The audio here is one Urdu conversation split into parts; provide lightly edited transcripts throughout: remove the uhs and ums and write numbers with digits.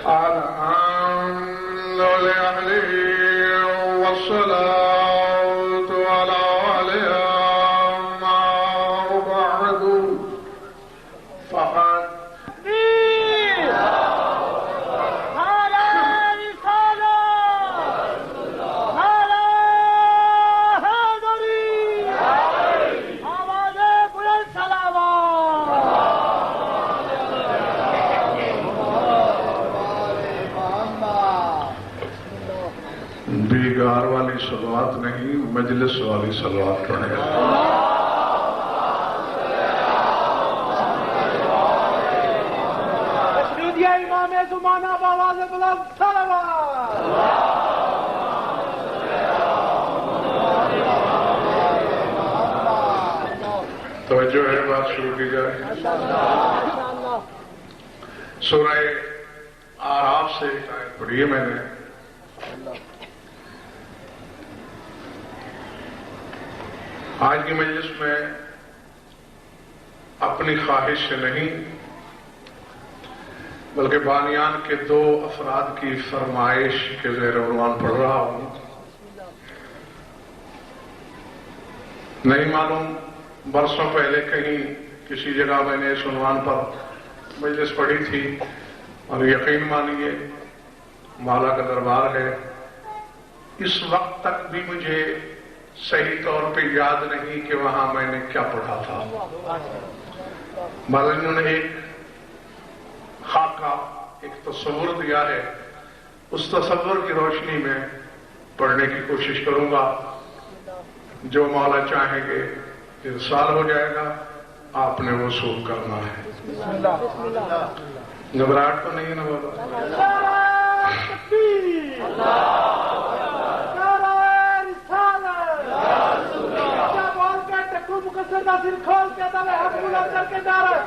الحمد لله والصلاة على ما بعد فقد بیگار والی صلوات نہیں، مجلس والی صلوات پڑھیں۔ امام زمانہ بآواز بلند صلوات۔ توجہ ہے، بات شروع کی جائے۔ سورہ اعراف سے آیت پڑھی ہے میں نے۔ آج کی مجلس میں اپنی خواہش سے نہیں بلکہ بانیان کے دو افراد کی فرمائش کے زیر عنوان پڑھ رہا ہوں۔ نہیں معلوم برسوں پہلے کہیں کسی جگہ میں نے اس عنوان پر مجلس پڑھی تھی، اور یقین مانیے مولا کا دربار ہے، اس وقت تک بھی مجھے صحیح طور پہ یاد نہیں کہ وہاں میں نے کیا پڑھا تھا۔ مولا نے ایک خاکہ، ایک تصور دیا ہے، اس تصور کی روشنی میں پڑھنے کی کوشش کروں گا۔ جو مولا چاہیں گے ارسال ہو جائے گا، آپ نے وصول کرنا ہے۔ گھبراہٹ تو نہیں ہے نا بابا؟ دل کھول کے دل حق بلند کر کے جا رہے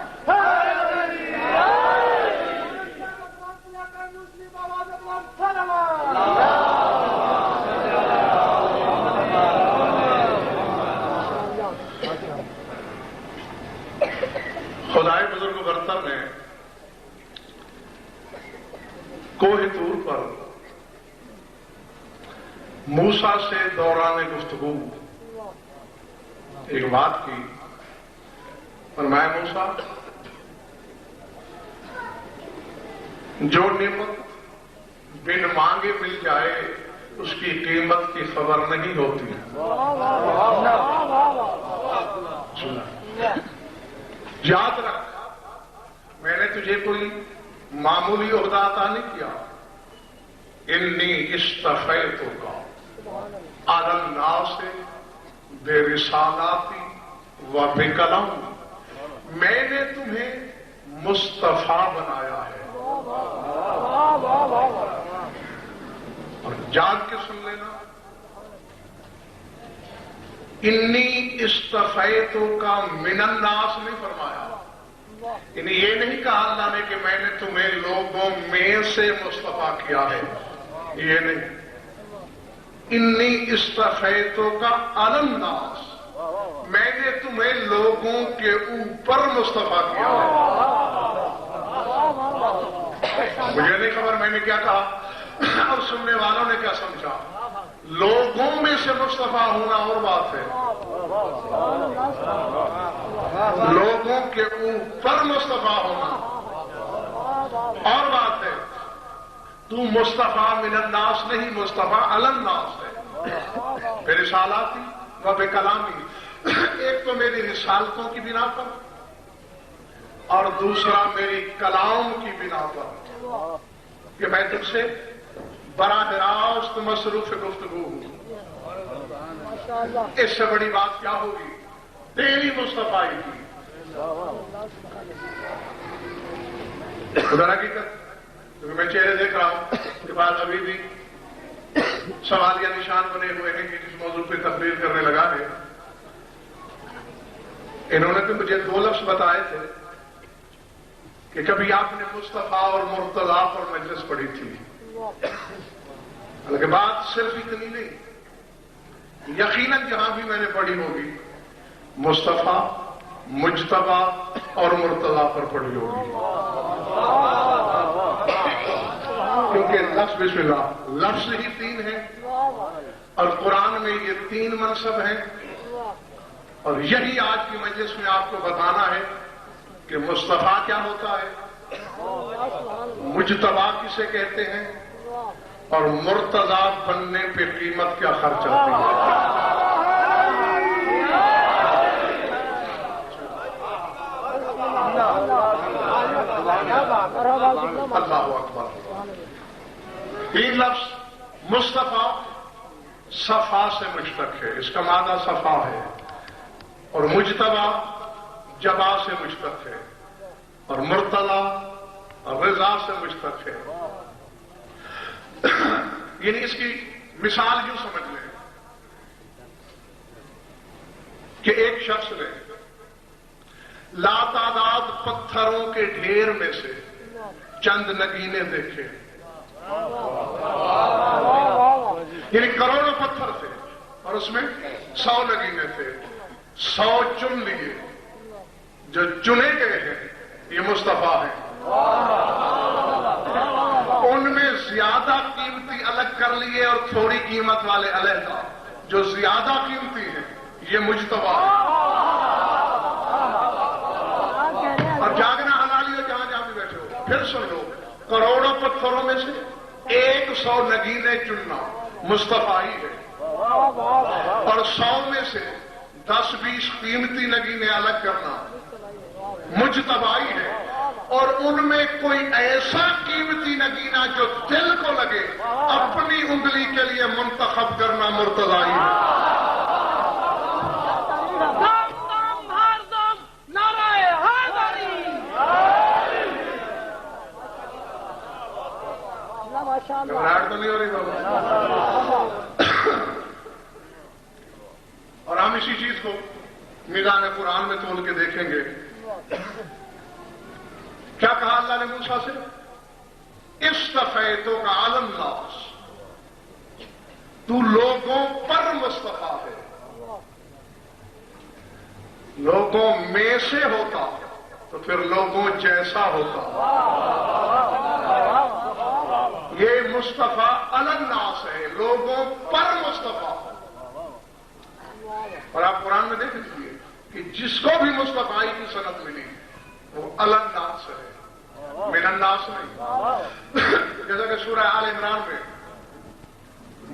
خدائے بزرگ برتر نے کوہ طور پر موسیٰ سے دوران گفتگو ایک بات کی، فرمایا موسیٰ جو نعمت بن مانگے مل جائے اس کی قیمت کی خبر نہیں ہوتی۔ یاد رکھ، میں نے تجھے کوئی معمولی عہدہ عطا نہیں کیا۔ انی اصطفیتک علی الناس برسالاتی و بکلامی، میں نے تمہیں مصطفیٰ بنایا ہے۔ اور جاگ کے سن لینا، انی اصطفیتک من الناس نہیں فرمایا، یعنی یہ نہیں کہا اللہ نے کہ میں نے تمہیں لوگوں میں سے مصطفیٰ کیا ہے، یہ نہیں۔ انی اصطفیتک علی الناس، میں نے تمہیں لوگوں کے اوپر مصطفیٰ کیا ہے۔ مجھے نہیں خبر میں نے کیا کہا اور سننے والوں نے کیا سمجھا۔ لوگوں میں سے مصطفیٰ ہونا اور بات ہے، لوگوں کے اوپر مصطفیٰ ہونا اور بات ہے۔ تو مصطفیٰ من الناس نہیں، مصطفیٰ علی الناس ہے۔ پھر رسالاتی و بکلامی، ایک تو میری رسالتوں کی بنا پر اور دوسرا میری کلام کی بنا پر کہ میں تم سے براہ راست مصروف گفتگو ہوں۔ اس سے بڑی بات کیا ہوگی تیری مصطفیٰ کی۔ خدا حقیقت کیونکہ میں چہرے دیکھ رہا ہوں کہ بعد ابھی بھی سوال یا نشان بنے ہوئے ہیں کہ کس موضوع پہ تقریر کرنے لگا ہے۔ انہوں نے تو مجھے دو لفظ بتائے تھے کہ کبھی آپ نے مصطفیٰ اور مرتضیٰ پر مجلس پڑھی تھی، حالانکہ بات صرف اتنی نہیں، یقیناً جہاں بھی میں نے پڑھی ہوگی مصطفیٰ، مجتبیٰ اور مرتضیٰ پر پڑھی ہوگی۔ لفظ بسم اللہ لفظ ہی 3 ہے اور قرآن میں یہ 3 منصب ہیں، اور یہی آج کی مجلس میں آپ کو بتانا ہے کہ مصطفیٰ کیا ہوتا ہے، مجتبی کسے کہتے ہیں، اور مرتضی بننے پہ قیمت کیا خرچ آتی ہے۔ اللہ اکبر۔ 3 لفظ مصطفیٰ صفا سے مشتق ہے، اس کا معنی صفا ہے، اور مجتبی جبا سے مشتق ہے، اور مرتضی رضا سے مشتق ہے۔ یعنی اس کی مثال یوں سمجھ لیں کہ ایک شخص نے لاتعداد پتھروں کے ڈھیر میں سے چند نگینے دیکھے، یعنی کروڑوں پتھر تھے اور اس میں 100 نگینے تھے، 100 چن لیے، جو چنے گئے ہیں یہ مصطفیٰ ہیں، ان میں زیادہ قیمتی الگ کر لیے اور تھوڑی قیمت والے علیحدہ، جو زیادہ قیمتی ہیں یہ مجتبی ہیں۔ اور جاگنا حلالی ہو جہاں جہاں بھی بیٹھے ہو، پھر سن لو، کروڑوں پتھروں میں سے 100 نگینے چننا مصطفیٰ ہی ہے، اور 100 میں سے 10-20 قیمتی نگینے الگ کرنا مجتبی ہے، اور ان میں کوئی ایسا قیمتی نگینہ جو دل کو لگے اپنی انگلی کے لیے منتخب کرنا مرتضی ہے۔ گھبراہٹ تو نہیں ہو رہی بابا؟ اور ہم اسی چیز کو میدان قرآن میں تول کے دیکھیں گے۔ کیا کہا اللہ نے موسیٰ سے؟ اصطفیتک علی الناس، تو لوگوں پر مصطفیٰ ہے، لوگوں میں سے ہوتا تو پھر لوگوں جیسا ہوتا۔ یہ مصطفیٰ علی الناس ہے، لوگوں پر مصطفیٰ۔ اور آپ قرآن میں دیکھ لیجیے کہ جس کو بھی مصطفیٰ کی سند ملی وہ علی الناس ہے، من الناس نہیں۔ جیسا کہ سورہ آل عمران میں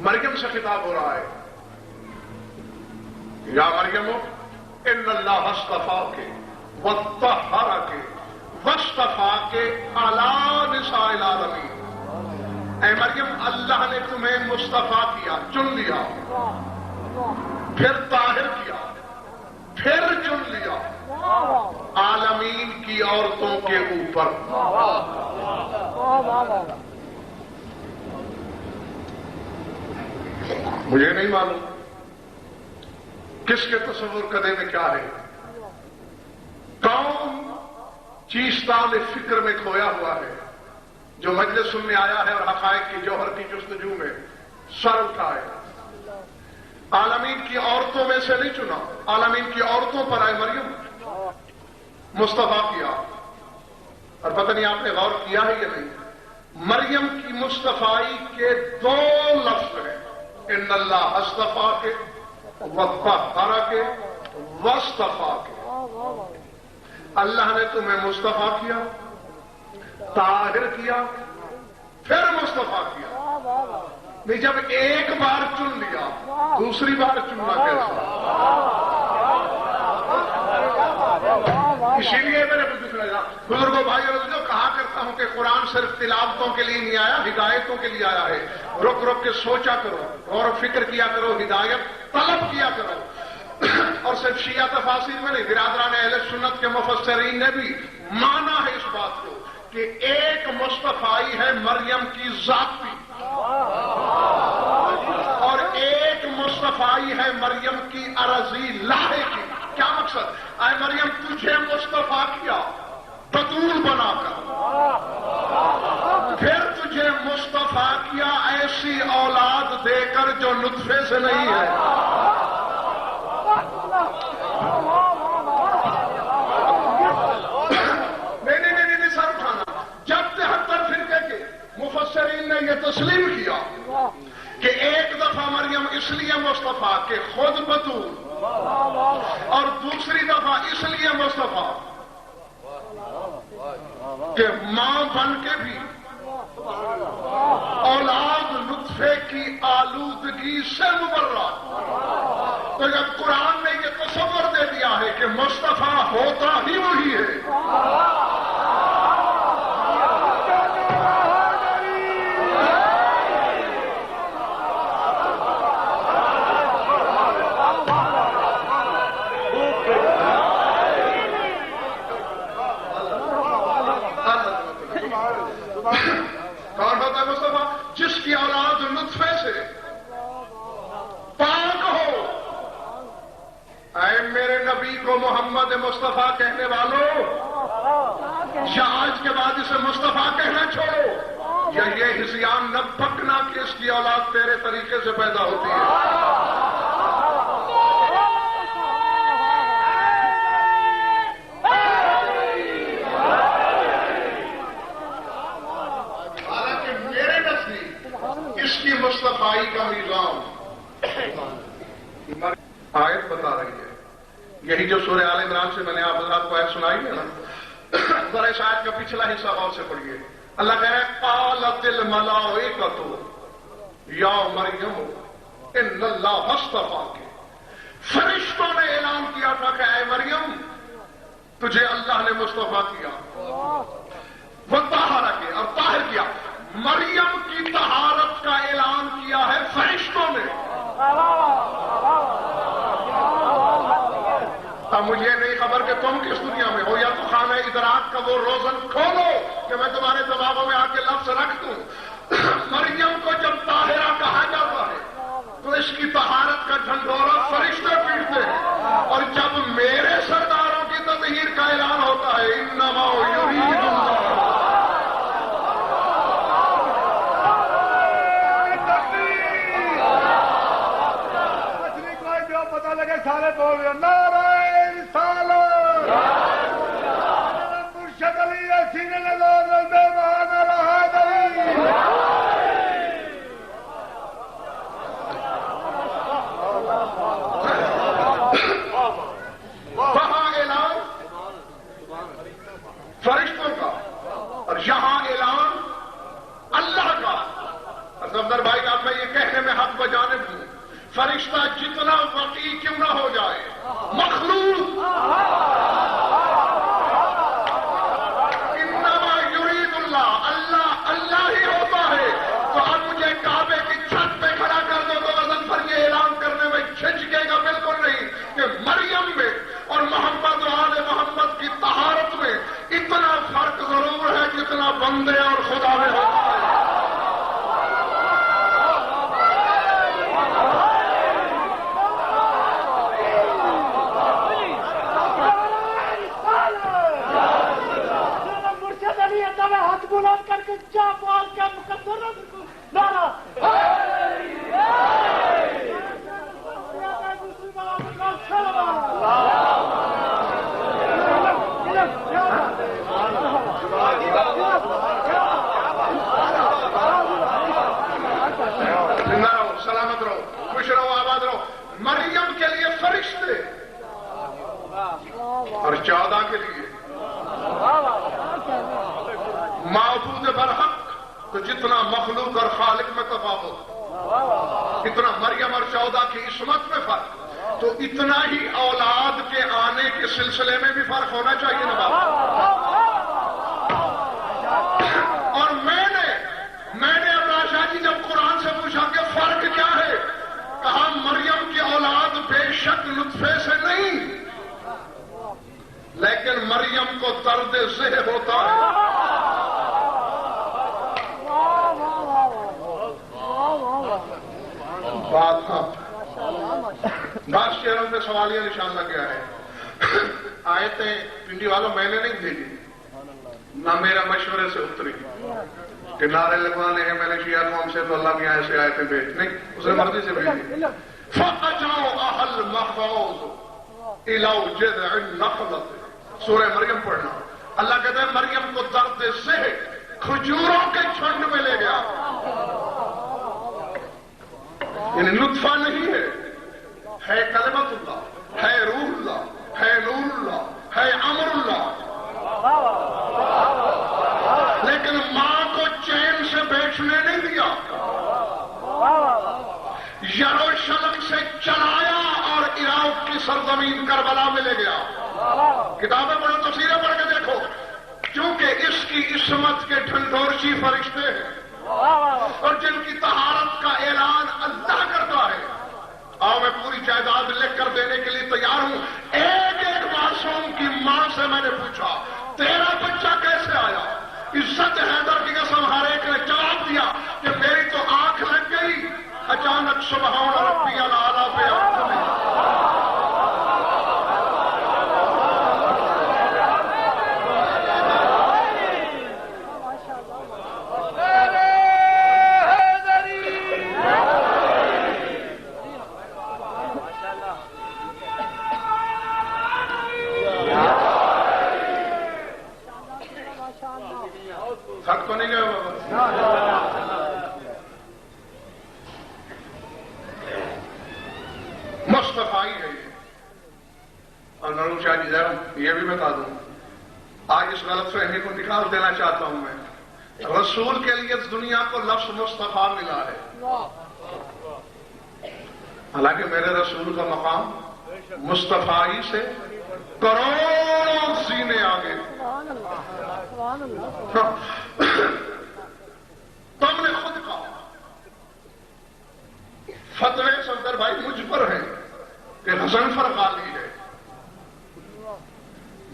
مریم سے خطاب ہو رہا ہے، یا مریم ان اللہ اصطفاک وطہرک واصطفاک علی نساء العالمین۔ اے مریم، اللہ نے تمہیں مصطفیٰ کیا، چن لیا، پھر طاہر کیا، پھر چن لیا عالمین کی عورتوں کے اوپر۔ مجھے نہیں معلوم کس کے تصور کدے میں کیا ہے، کون چیستان فکر میں کھویا ہوا ہے جو مجلس سننے آیا ہے اور حقائق کی جوہر کی جستجو میں سر اٹھائے۔ عالمین کی عورتوں میں سے نہیں چنا، عالمین کی عورتوں پر آئے مریم مصطفیٰ کیا۔ اور پتہ نہیں آپ نے غور کیا ہے یا نہیں، مریم کی مصطفائی کے 2 لفظ ہیں، ان اللہ اصطفاک وطہرک واصطفاک۔ اللہ نے تمہیں مصطفیٰ کیا، طاہر کیا، پھر مصطفیٰ کیا۔ نہیں، جب ایک بار چن لیا دوسری بار چننا کیسا؟ اسی لیے میرے بزرگوں بھائیوں جو کہا کرتا ہوں کہ قرآن صرف تلاوتوں کے لیے نہیں آیا، ہدایتوں کے لیے آیا ہے۔ رک رک کے سوچا کرو، غور و فکر کیا کرو، ہدایت طلب کیا کرو۔ اور صرف شیعہ تفاسیر میں نہیں، برادران اہل سنت کے مفسرین نے بھی مانا ہے اس بات کو کہ ایک مصطفائی ہے مریم کی ذاتی، اور ایک مصطفائی ہے مریم کی عرضی لاہے کی۔ کیا مقصد؟ اے مریم، تجھے مصطفیٰ کیا بطول بنا کر، پھر تجھے مصطفیٰ کیا ایسی اولاد دے کر جو نطفے سے نہیں ہے۔ نہیں، سر اٹھانا۔ جب 73 فرقے کے مفسرین العالمین نے یہ تسلیم کیا کہ ایک دفعہ مریم اس لیے مصطفیٰ کہ خود بطول، اور دوسری دفعہ اس لیے مصطفیٰ کہ ماں بن کے بھی اولاد نطفے کی آلودگی سے مبرہ۔ تو جب قرآن نے یہ تصور دے دیا ہے کہ مصطفیٰ ہوتا ہی وہی ہے، کون ہوتا ہے مصطفیٰ؟ جس کی اولاد نطفے سے پاک ہو۔ اے میرے نبی کو محمد مصطفیٰ کہنے والوں، یا آج کے بعد اسے مصطفیٰ کہنا چھوڑو، یا یہ ہذیان نہ پکنا کہ اس کی اولاد تیرے طریقے سے پیدا ہوتی ہے۔ اس کی مصطفائی کا نظام آیت بتا رہی ہے، یہی جو سورہ آل عمران سے میں نے آپ حضرات کو آیت سنائی ہے نا، ذرا اس آیت کا پچھلا حصہ غور سے پڑھیے۔ اللہ کہہ رہا ہے قالت الملائکۃ یا مریم ان اللہ اصطفاک، فرشتوں نے اعلان کیا تھا کہ اے مریم تجھے اللہ نے مصطفیٰ کیا، وطہرک اور طاہر کیا۔ مریم کی طہارت کا اعلان کیا ہے فرشتوں نے۔ اب مجھے نہیں خبر کہ تم کس دنیا میں ہو، یا تو خانہ ادراک کا وہ روزن کھولو کہ میں تمہارے دماغوں میں آ کے لفظ رکھ دوں۔ مریم کو جب طاہرہ کہا جاتا ہے تو اس کی طہارت کا ڈھنڈورا فرشتے پیٹتے ہیں، اور جب میرے سرداروں کی تطہیر کا اعلان ہوتا ہے انما یرید اللہ، سارے بول رہے نعرہ رسالت، مرشد علی سینے نظر نعرہ حیدری۔ وہاں اعلان فرشتوں کا اور یہاں اعلان اللہ کا۔ صفدر بھائی آپ میں یہ کہنے میں حق بجانب ہوں، فرشتہ جتنا وقی کیوں نہ ہو جائے، مخلوق انما یرید اللہ، اللہ ہی ہوتا ہے۔ تو اب مجھے کعبے کی چھت پہ کھڑا کر دو تو وزن پر یہ اعلان کرنے میں کھنچکے گا بالکل نہیں کہ مریم میں اور محمد و آل محمد کی طہارت میں اتنا فرق ضرور ہے جتنا بندے اور خدا میں ہوتا ہے۔ ہاتھ بلند کر کے کیا بال کا مقدر نعرہ زندہ رہو، سلامت رہو، خوش رہو، آباد رہو۔ مریم کے لیے فرشتے اور 14 کے لیے معبود برحق، تو جتنا مخلوق اور خالق میں تفاوت، اتنا مریم اور 14 کی عصمت میں فرق، تو اتنا ہی اولاد کے آنے کے سلسلے میں بھی فرق ہونا چاہیے نا بابا۔ اور میں نے ابراج شاہ جی جب قرآن سے پوچھا کہ فرق کیا ہے، کہا مریم کی اولاد بے شک نطفے سے نہیں، لیکن مریم کو درد ذہ ہوتا ہے۔ بعض شہروں میں سوالیہ نشان لگ گیا ہے۔ آیتیں پنڈی والوں میں نے نہیں بھیجی، نہ میرا مشورے سے اتری کہ نعرے لگوانے ہیں میں نے شیعہ قوم سے تو اللہ کی ایسے آیتیں بھیج نہیں، اس نے مرضی سے بھیجی۔ فَأَجَعُوا أَهَلْ مَحْفَوْزُ إِلَوْ جِذْعِ النَّخْلَةِ، سورہ مریم پڑھنا۔ اللہ کہتا ہے مریم کو درد سے کھجوروں کے چھنڈ میں لے گیا، یعنی نطفہ نہیں ہے کلمت اللہ، ہے روح اللہ، ہے نور اللہ، ہے امر اللہ، لیکن ماں کو چین سے بیٹھنے نہیں دیا، یروشلم سے چلایا اور عراق کی سرزمین کربلا میں لے گیا۔ کتابیں پڑھو، تفسیریں پڑھ کے دیکھو، کیونکہ اس کی عصمت کے ڈھنڈورچی فرشتے ہیں اور جن کی طہارت کا اعلان اللہ کرتا ہے۔ آؤ میں پوری جائیداد لکھ کر دینے کے لیے تیار ہوں۔ ایک ایک معصوم کی ماں سے میں نے پوچھا تیرا بچہ کیسے آیا؟ عزت حیدر کی قسم ہر ایک نے جواب دیا کہ میری تو آنکھ لگ گئی، اچانک سبحان ربی الاعلیٰ پہ آنکھ لگی۔ تھک تو نہیں گئے بابا؟ مصطفی ہے یہ۔ اور نروم شاہ جی ذرا یہ بھی بتا دوں، آج اس غلط فہمی کو نکال دینا چاہتا ہوں میں، رسول کے لیے اس دنیا کو لفظ مصطفیٰ ملا ہے، حالانکہ میرے رسول کا مقام مصطفی سے کروڑوں سینے آگے۔ تم نے خود کہا، فتوے صفدر بھائی مجھ پر ہیں کہ غضنفر غالی ہے۔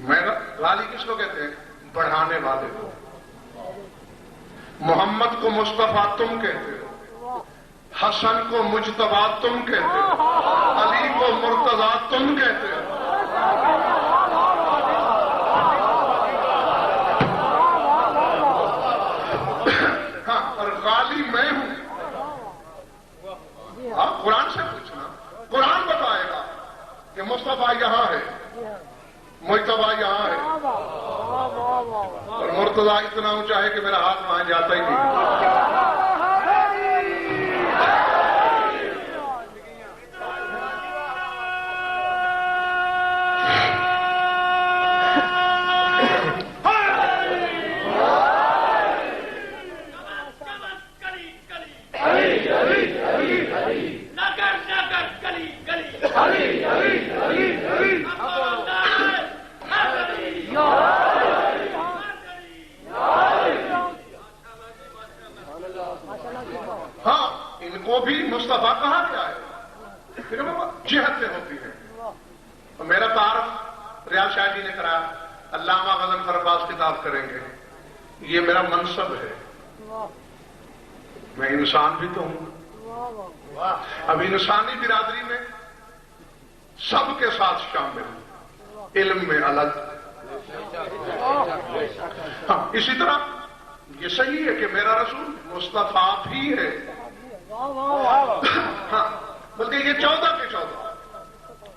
میں غالی کس کو کہتے ہیں؟ بڑھانے والے کو۔ محمد کو مصطفیٰ تم کہتے ہو، حسن کو مجتبیٰ تم کہتے ہو، علی کو مرتضیٰ تم کہتے ہو۔ ہاں، اور غالی میں ہوں۔ آپ قرآن سے پوچھنا، قرآن بتائے گا کہ مصطفیٰ یہاں ہے، مجتبیٰ یہاں ہے، اور مرتضیٰ اتنا اونچا ہے کہ میرا ہاتھ وہاں جاتا ہی نہیں۔ ہاں، ان کو بھی مصطفیٰ کہا گیا ہے، پھر جہتیں ہوتی ہیں۔ اور میرا تعارف ریاض شاہ جی نے کرایا، علامہ غضنفر عباس کتاب کریں گے، یہ میرا منصب ہے، میں انسان بھی تو ہوں۔ اب انسانی برادری میں سب کے ساتھ شامل ہوں، علم میں الگ۔ ہاں، اسی طرح یہ صحیح ہے کہ میرا رسول مصطفیٰ بھی ہے، ہاں، بلکہ یہ 14 کے 14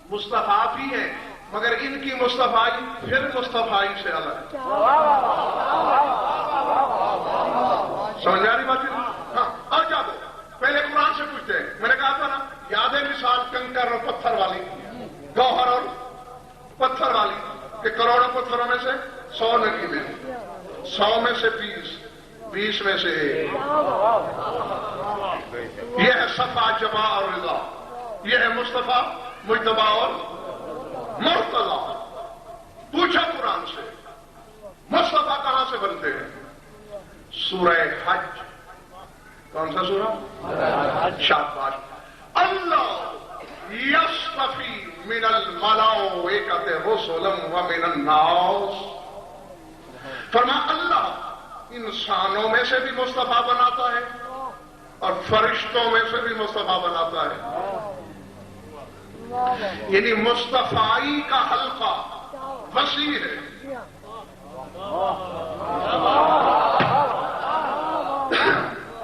مصطفیٰ بھی ہیں، مگر ان کی مصطفیٰ پھر مصطفیٰ سے الگ۔ سمجھ آ رہی بات؟ ہاں، اور کیا دو پہلے قرآن سے پوچھتے ہیں، میں نے کہا تھا نا، یاد ہے مثال کنکر اور پتھر والی، گوہر اور پتھر والی، کہ کروڑوں پتھروں میں سے 100 نکیلے، 100 میں سے 20، 20 میں سے 1۔ یہ ہے صفا جمع اور رضا، یہ ہے مصطفیٰ مجتبیٰ اور مرتضیٰ۔ پوچھا قرآن سے مصطفیٰ کہاں سے بنتے ہیں؟ سورہ حج۔ کون سا سورہ؟ شاباش۔ اللہ یصطفی من الملائکۃ رسلا ومن الناس، فرمایا اللہ انسانوں میں سے بھی مصطفیٰ بناتا ہے اور فرشتوں میں سے بھی مصطفیٰ بناتا ہے۔ یعنی مصطفی کا حلقہ وسیع ہے۔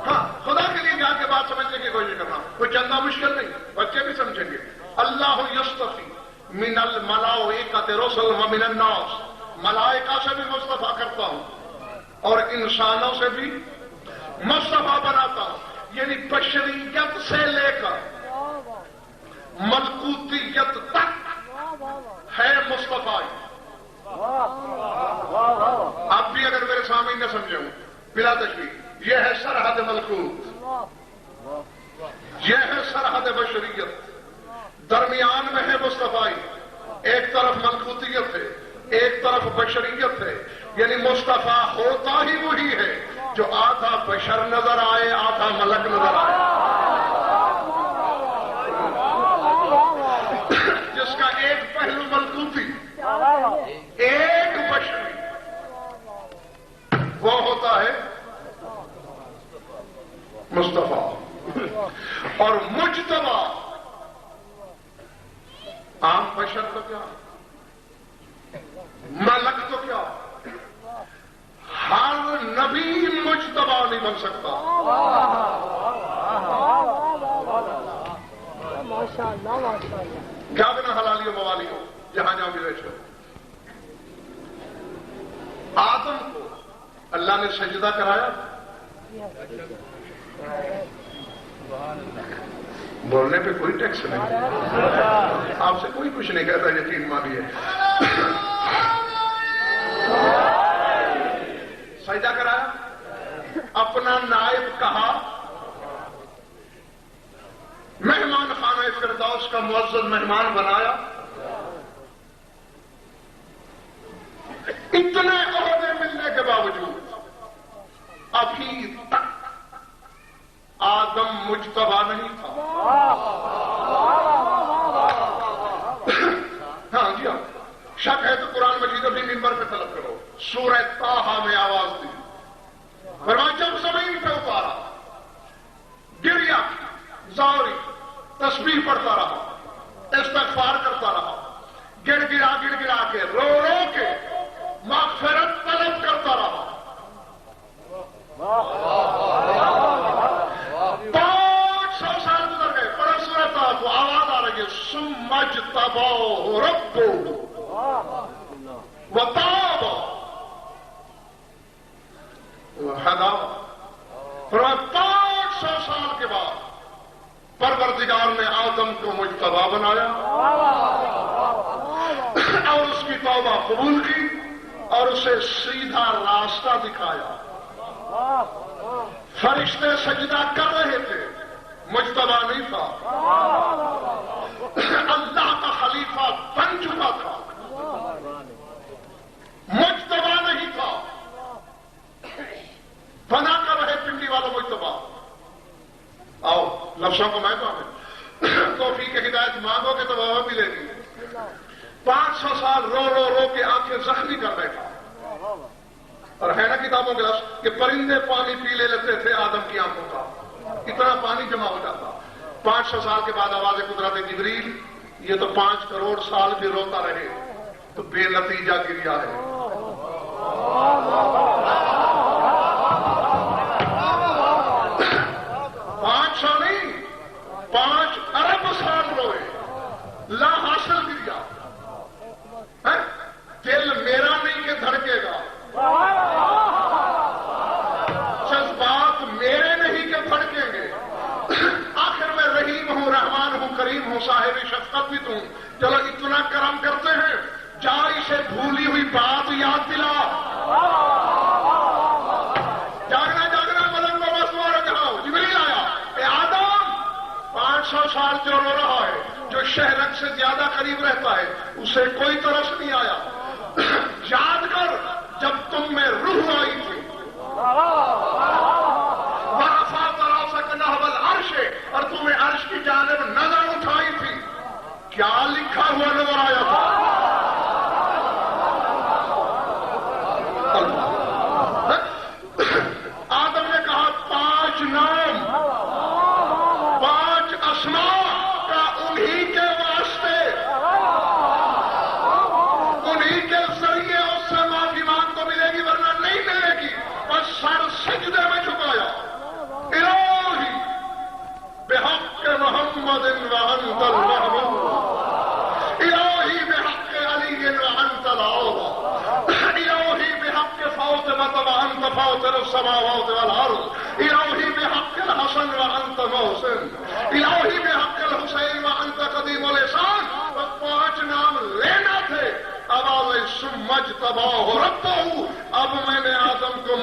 ہاں، خدا کے لیے جا کے بات سمجھنے کی کوشش کرنا کوئی چندہ مشکل نہیں، بچے بھی سمجھیں گے۔ اللہ یصطفی من الملائکۃ رسلا ومن الناس، ملائکہ سے بھی مصطفیٰ کرتا ہوں اور انسانوں سے بھی مصطفیٰ بناتا ہوں۔ یعنی بشریت سے لے کر ملکوتیت تک ہے مصطفیٰ. اب بھی اگر میرے سامنے نہ سمجھوں بلا تشبیہ، یہ ہے سرحد ملکوت، یہ ہے سرحد بشریت، درمیان میں ہے مصطفیٰ. ایک طرف ملکوتیت ہے، ایک طرف بشریت ہے. یعنی مصطفیٰ ہوتا ہی وہی ہے جو آدھا بشر نظر آئے آدھا ملک نظر آئے، جس کا ایک پہلو ملکوتی ایک بشری، وہ ہوتا ہے مصطفیٰ. اور مجتبی عام بشر تو کیا، ملک تو کیا، ہر نبی مجتبی نہیں بن سکتا. کیا بنا حلالی و موالی ہو جہاں جہاں بھی رہتے ہو. آدم کو اللہ نے سجدہ کرایا، بولنے پہ کوئی ٹیکس نہیں، آپ سے کوئی کچھ نہیں کہتا، یقین مانیے. سجدہ کرایا، اپنا نائب کہا، مہمان خانہ فردوس کا معزز مہمان بنایا. اتنے عہدے ملنے کے باوجود ابھی تک آدم مجتبی نہیں تھا. ہاں جی ہاں، شک ہے تو قرآن مجید ابھی منبر پہ طلب کرو. سورہ طٰہٰ میں آواز دی، فرمایا جب زمین پہ اتارا، گریا، زوری، تسبیح پڑھتا رہا، استغفار کرتا رہا، گڑ گڑا کے رو رو کے مغفرت طلب کرتا رہا. 500 سال گزر گئے، پڑھا سورہ طٰہٰ کو آواز آ رہی ہے، ثم اجتباہ ربہ وتاب وہدیٰ. فرمایا 500 سال کے بعد پروردگار نے آدم کو مجتبی بنایا اور اس کی توبہ قبول کی اور اسے سیدھا راستہ دکھایا. فرشتے سجدہ کر رہے تھے، مجتبی نہیں تھا. اللہ کا خلیفہ بن چکا تھا، مجتبی نہیں تھا. بنا کر رہے پنڈی والوں مجتبی. آؤ لفظوں کو میں کہوں، توفیق ہدایت مانگو گے تو وہ ملے گی. 500 سال رو رو رو کے آنکھیں زخمی کر بیٹھا. اور ہے نا کتابوں کے لفظ کہ پرندے پانی پی لیتے تھے آدم کی آنکھوں کا، اتنا پانی جمع ہو جاتا. 500 سال کے بعد آواز قدرت جبریل، یہ تو 5 کروڑ سال بھی روتا رہے تو بے نتیجہ گریا ہے. 500 نہیں، 5 ارب سال روئے، لا حاصل گریا. دل میرا نہیں کہ دھڑکے گا، جذبات میرے نہیں کہ پھڑکیں گے. آخر میں رحیم ہوں، رحمان ہوں، کریم ہوں، صاحب شفقت بھی توں. چلو اتنا کرم کرتے ہیں، جا اسے بھولی ہوئی بات یاد دلا. جاگنا جاگنا ملنگ کو بس مارو جاؤ. جبریل آیا، اے آدم 500 سال جو رو رہا ہے، جو شہرک سے زیادہ قریب رہتا ہے، اسے کوئی ترس نہیں آیا. یاد کر جب تم میں روح آئی تھی، وَرَفَعْتَ رَأْسَكَ نَحْوَ الْعَرْشِ، اور تمہیں عرش کی جانب نظر اٹھائی تھی، کیا لکھا ہوا نظر آیا تھا؟ آدم نے کہا 5 نام، 5 اسماء کا انہی کے واسطے، انہی کے ذریعے اس سے معافی مانگ تو ملے گی ورنہ نہیں ملے گی. بس سر سجدے میں جھکایا، الہی بحق محمد وانت المحمود، الہی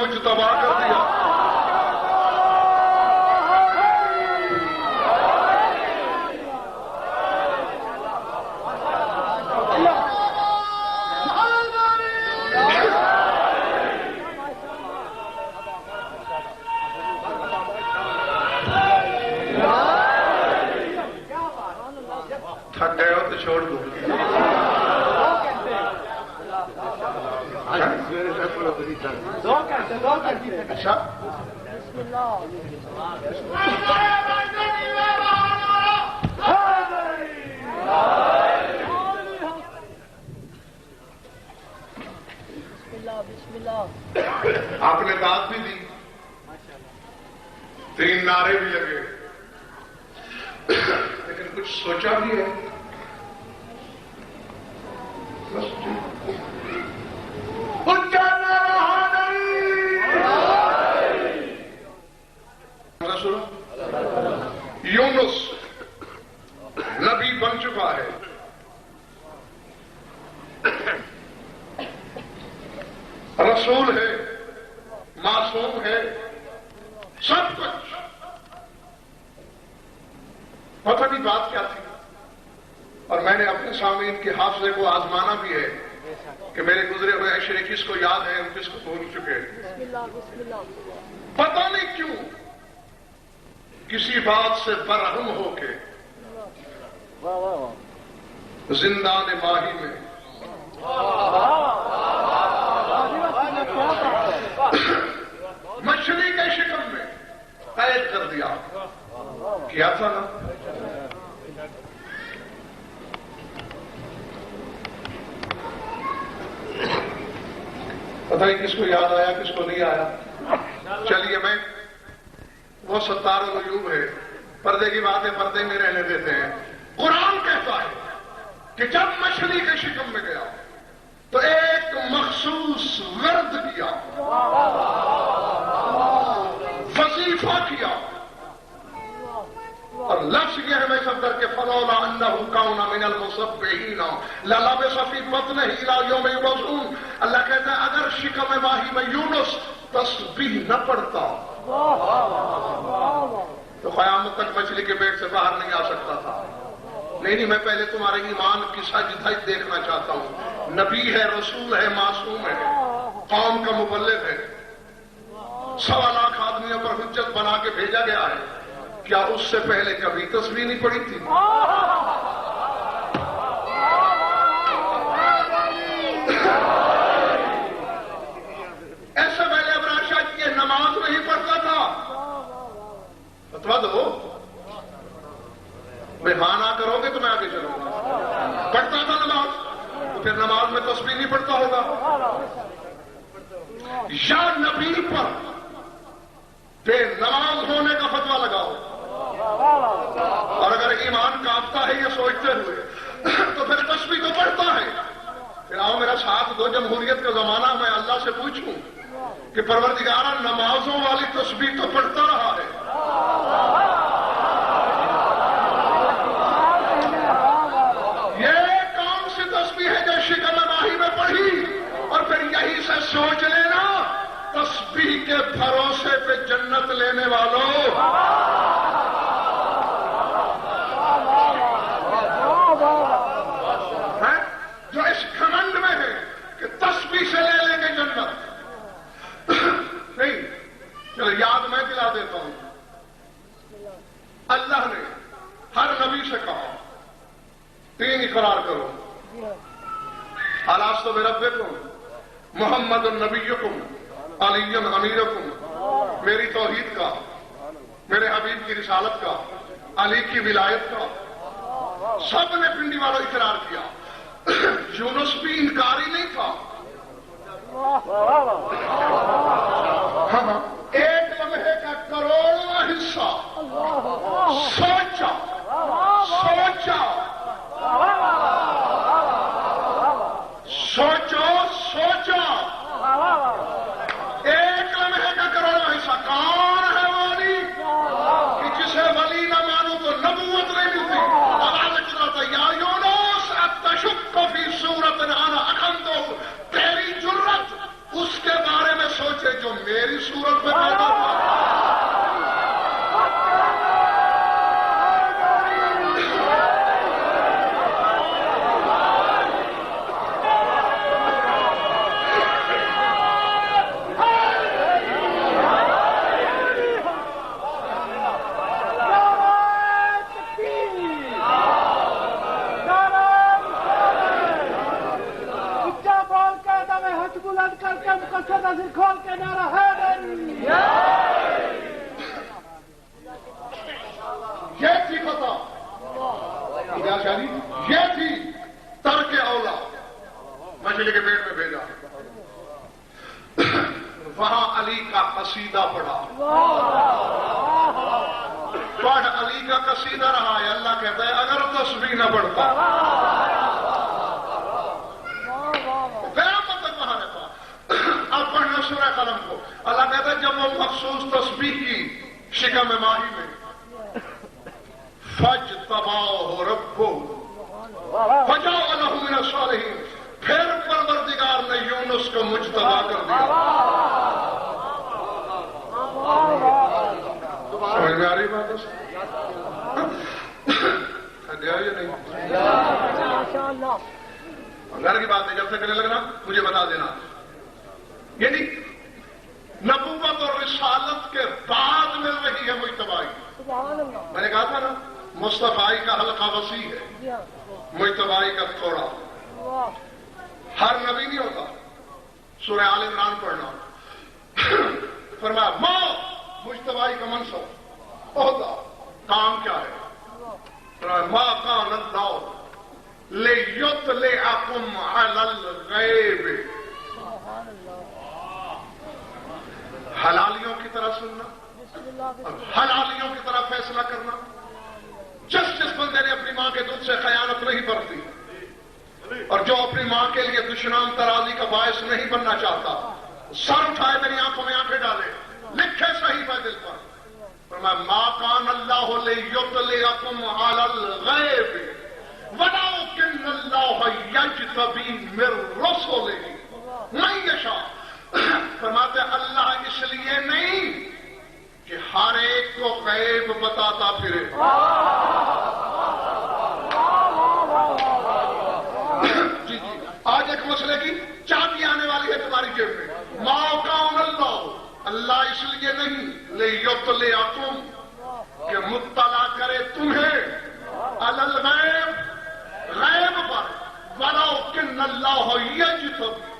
مجتبی کر دیا. تھک گئے ہو تو چھوڑ دو. اچھا آپ نے داد بھی دی, 3 نعرے بھی لگے, لیکن کچھ سوچا بھی ہے. یونس نبی بن چکا ہے, رسول ہے, معصوم ہے, سب کچھ. پتہ نہیں بات کیا تھی, اور میں نے اپنے سامنے ان کے حافظے کو آزمانا بھی ہے کہ میرے گزرے ہوئے عشرے کس کو یاد ہے اور کس کو بھول چکے ہیں. پتہ نہیں کیوں کسی بات سے برہم ہو کے زندان ماہی میں مچھلی کے شکل میں قید کر دیا. کیا تھا نا, پتہ نہیں کس کو یاد آیا کس کو نہیں آیا. چلیے میں وہ ستار الغیوب ہے, پردے کی باتیں پردے میں رہنے دیتے ہیں. قرآن کہتا ہے کہ جب مچھلی کے شکم میں گیا تو ایک مخصوص ورد کیا, وظیفہ کیا, اور لفظ یہ ہے میں صدر کے فلولا انہ کون من المسبحین للبث فی بطنہ الی یوم یبعثون. اللہ کہتا ہے اگر شکم ماہی میں یونس تسبیح نہ پڑتا تو قیامت تک مچھلی کے پیٹ سے باہر نہیں آ سکتا تھا. نہیں, میں پہلے تمہارے ایمان کی سجدہ دیکھنا چاہتا ہوں. نبی ہے, رسول ہے, معصوم ہے, قوم کا مبلغ ہے, 1.25 لاکھ آدمیوں پر حجت بنا کے بھیجا گیا ہے. کیا اس سے پہلے کبھی تسبیح نہیں پڑی تھی؟ ایسے پہلے ابرار شاہ یہ نماز نہیں پڑھتا تھا. فتوا دو, مہمانہ کرو گے تو میں آگے چلوں گا. پڑھتا تھا نماز, تو پھر نماز میں تسبیح نہیں پڑھتا ہوگا. یا نبی پر بے نماز ہونے کا فتوا لگاؤ, اور اگر ایمان کانپتا ہے یہ سوچتے ہوئے تو پھر تسبیح تو پڑھتا ہے. پھر آؤ میرا ساتھ دو, جمہوریت کا زمانہ, میں اللہ سے پوچھوں کہ پروردگارہ نمازوں والی تسبیح تو پڑھتا رہا ہے, یہ کون سی تسبیح ہے جو شکم ماہی میں پڑھی؟ اور پھر یہی سے سوچ لینا تسبیح کے بھروسے پہ جنت لینے والوں, جو اس گھمنڈ میں ہے کہ تسبیح سے لے لیں گے جنت. نہیں, چلو یاد میں دلا دیتا ہوں. اللہ نے ہر نبی سے کہا 3 اقرار کرو. الستو بربکم, محمد النبیکم, علی امیرکم. میری توحید کا, میرے حبیب کی رسالت کا, علی کی ولایت کا سب نے پنڈی والوں اقرار کیا. یونس بھی انکاری نہیں تھا. ہاں, ایک لمحے کا کروڑواں حصہ سوچا سوچا سوچو سوچا. ایک لمحے کا کروڑواں حصہ. کون ہے والی کہ جسے ولی نہ مانو تو نبوت نہیں ملتی. آواز کرتا یا یونس اتشک فی صورت انا اخندہ, تیری جرت اس کے بارے میں سوچے جو میری صورت میں پیدا ہوا. کھول کے نعرہ حیدر. یہ تھی پتا کیا شادی یہ تھی ترک اولا. مچھلی کے پیٹ میں بھیجا, وہاں علی کا قصیدہ پڑھا. پڑھ علی کا قصیدہ رہا ہے. اللہ کہتا ہے اگر تسبیح نہ پڑھتا قیامت تک وہاں رہتا. اب پڑھنا سورہ قلم کو. اللہ کہتا ہے جب وہ مخصوص تسبیح کی شکم ماہی میں فاجتباہ ربہ فجعلہ من الصالحین, پھر پروردگار نے یونس کو مجتبی کر دیا. سمجھ میں آ رہی بات ہے؟ گیا یا نہیں؟ گھر کی بات ہے, جب سے کرنے لگنا مجھے بتا دینا. یعنی نبوت اور رسالت کے بعد مل رہی ہے مجتبائی. میں نے کہا تھا نا مصطفائی کا حلقہ وسیع ہے, مجتبائی کا تھوڑا. ہر نبی نہیں ہوتا. سورہ آل عمران پڑھنا. فرمایا ماں مجتبائی کا منصب عہدہ کام کیا ہے؟ فرمایا ما کان اللہ لیطلعکم علی الغیب. حلالیوں کی طرح سننا, حلالیوں کی طرح فیصلہ کرنا. جس بندے نے اپنی ماں کے دودھ سے خیانت نہیں برتی اور جو اپنی ماں کے لیے دشنام ترازی کا باعث نہیں بننا چاہتا, سر اٹھائے میری آنکھوں میں آنکھیں ڈالے, لکھے صحیفہ دل پر. فرمایا ما کان اللہ لیطلعکم علی الغیب ولکن اللہ یجتبی من رسلہ من یشاء. فرماتے اللہ اس لیے نہیں کہ ہر ایک کو غیب بتاتا پھرے. جی جی آج ایک مسئلے کی چابی آنے والی ہے تمہاری جیب میں. ما کان اللہ, اللہ اس لیے نہیں لیطلعکم کہ مطلع کرے تمہیں علی الغیب, غیب پر, ولکن اللہ یجتبی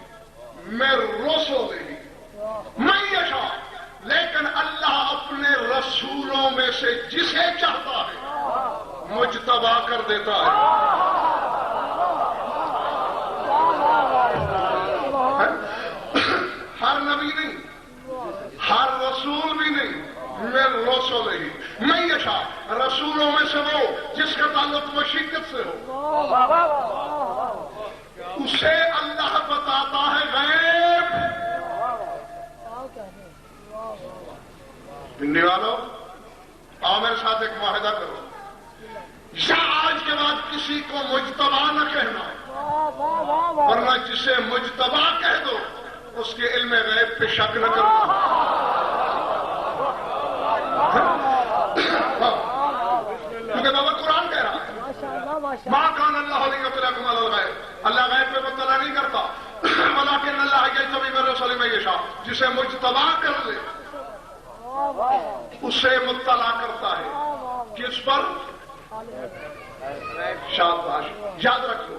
من رسلہ من یشاء, لیکن اللہ اپنے رسولوں میں سے جسے چاہتا ہے مجتبی کر دیتا ہے. ہر نبی نہیں, ہر رسول بھی نہیں, من رسلہ من یشاء, رسولوں میں سے وہ جس کا تعلق مشیت سے ہو اسے اللہ بتاتا ہے غیب. بننے والوں آؤ میرے ساتھ ایک معاہدہ کرو, یا آج کے بعد کسی کو مجتبی نہ کہنا, ورنہ جسے مجتبی کہہ دو اس کے علم غیب پہ شک نہ کرنا. کیونکہ بابا قرآن کہہ رہا ہے ما کان اللہ لیطلعکم علی الغیب, اللہ غیب پہ مطلع نہیں کرتا. ولکن اللہ یجتبی من رسلہ من یشاء, جسے مجتبی کر لے اسے مطلع کرتا ہے. کس پر؟ شاباش, یاد رکھو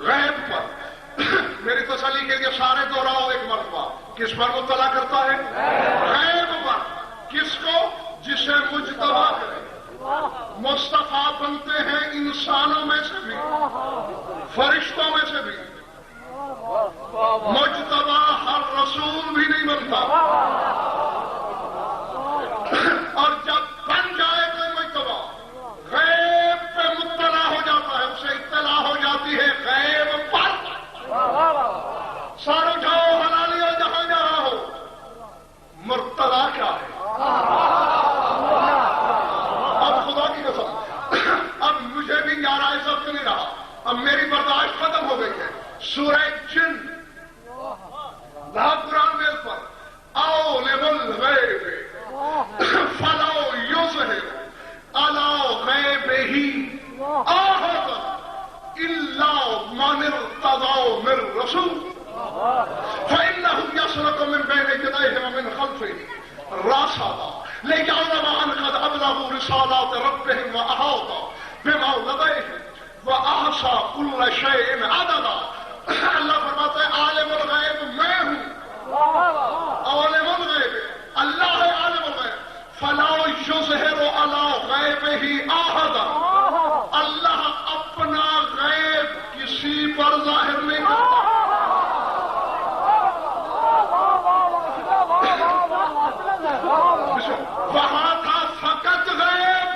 غیب پر. میری تسلی کے لیے سارے دوہراؤ ایک مرتبہ. کس پر مطلع کرتا ہے؟ غیب پر. کس کو؟ جسے مجتبی کرے. مصطفیٰ بنتے ہیں انسانوں میں سے بھی, فرشتوں میں سے بھی. مجتبی ہر رسول بھی نہیں بنتا, اور جب بن جائے کوئی مجتبی غیب پہ مطلع ہو جاتا ہے, اسے اطلاع ہو جاتی ہے غیب پر. سارو جاؤ حلالیہ جہاں جہاں ہو, مرتضی کیا ہے؟ اب خدا کی قسم اب مجھے بھی گیارہ ضبط نہیں رہا, اب میری برداشت ختم ہو گئی ہے. سورہ جن رہا قرآن میل پر, آؤ إلا من ارتضى من رسول فإنه يسلك من بين يديه ومن خلفه رصدا ليعلم أن قد أبلغوا رسالات ربهم وأحاط بما لديهم وأحصى كل شيء عددا. اللہ فرماتے ہیں عالم الغیب میں ہوں، عالم الغیب اللہ ہے عالم الغیب، فلا یظہر علی غیبہ احدا، اللہ اپنا غیب کسی پر ظاہر نہیں کرتا. وہاں تھا فقط غیب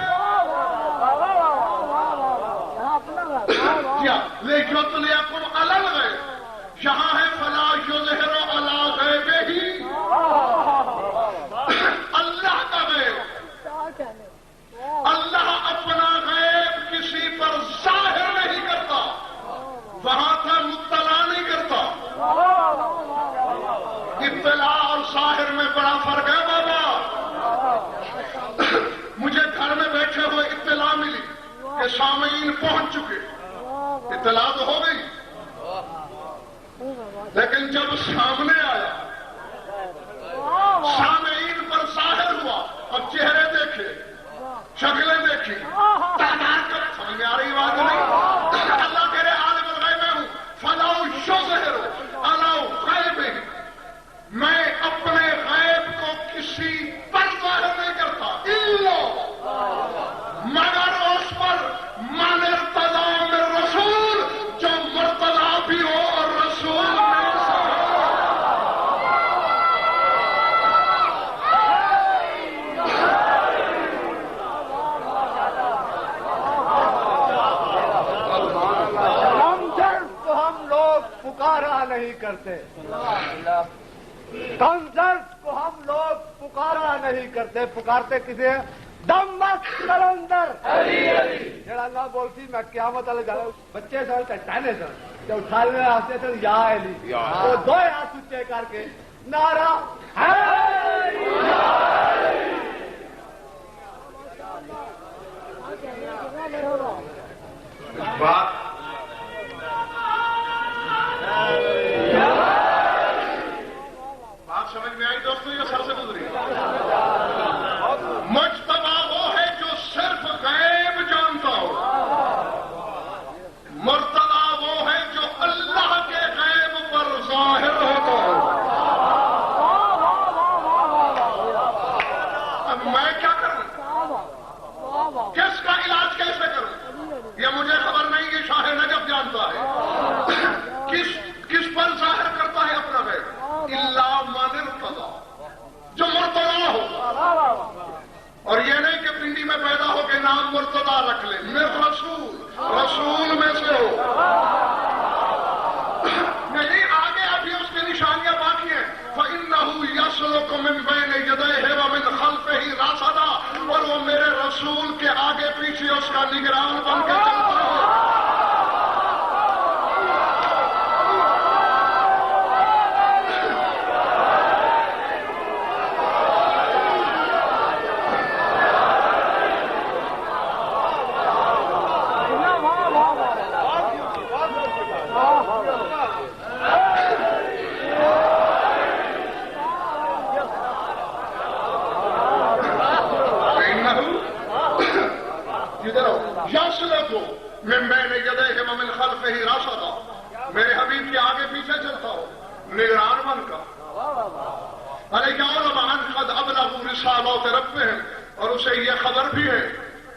لیکن علی الغیب، یہاں ہے فلا یظہر علی غیبہ، اللہ کا غیب، اللہ اپنا غیب کسی پر ظاہر نہیں کرتا. وہاں تھا مطلع نہیں کرتا. اطلاع اور ظاہر میں بڑا فرق ہے بابا. مجھے گھر میں بیٹھے ہوئے اطلاع ملی کہ سامعین پہنچ چکے، اطلاع تو ہو گئی، لیکن جب سامنے آیا سامعین پر ظاہر ہوا اور چہرے دیکھے، شکلیں دیکھی، تعداد کا سمجھ میں آ رہی بات نہیں. اللہ کہہ رہے عالم الغیب میں ہوں، فلا یظہر علی غیبہ، میں اپنے غیب کو کسی پر ظاہر نہیں کرتا، الا مگر اس پر من ارتضی من رسول، جو مرتضی بھی ہو اور رسول میں سے ہم لوگ پکارا نہیں کرتے، کنسرٹ کو ہم لوگ پکارا نہیں کرتے. پکارتے کسی دم مت کلندر جڑا اللہ بولتی میں قیامت والے جانا بچے سن ٹہنے سن جب اٹھانے آتے سن یا علی، وہ دو ہاتھ اونچے کر کے نعرہ بات سمجھ میں آئی دوستوں یا سر سے گزری؟ مجتبی وہ ہے جو صرف غیب جانتا ہو، مرتضی وہ ہے جو اللہ کے غیب پر ظاہر ہوتا ہو. اب میں کیا کروں؟ کس کا علاج کیسے کروں؟ یہ مجھے خبر نہیں، یہ شاہ نجف جانتا ہے. کس پر ظاہر کرتا ہے اپنا غیب؟ الا من ارتضی، جو مرتضی ہو. اور یہ نہیں کہ پنڈی میں پیدا ہو کے نام مرتضی رکھ لے، میں رسول میں سے ہو. نہیں، آگے ابھی اس کی نشانیاں باقی ہیں. فَإِنَّهُ يَسْلُكُ مِن بَيْنِ يَدَيْهِ وَمِنْ خَلْفِهِ رَصَدًا، اور وہ میرے رسول کے آگے پیچھے اس کا نگران بن کے چلتا ہے. من بین یدیہ ومن خلفہ رصدا، میرے حبیب کے آگے پیچھے چلتا ہو نگران بن کر. لیکن ان قد ابلغوا رسالات ربہم، اور اسے یہ خبر بھی ہے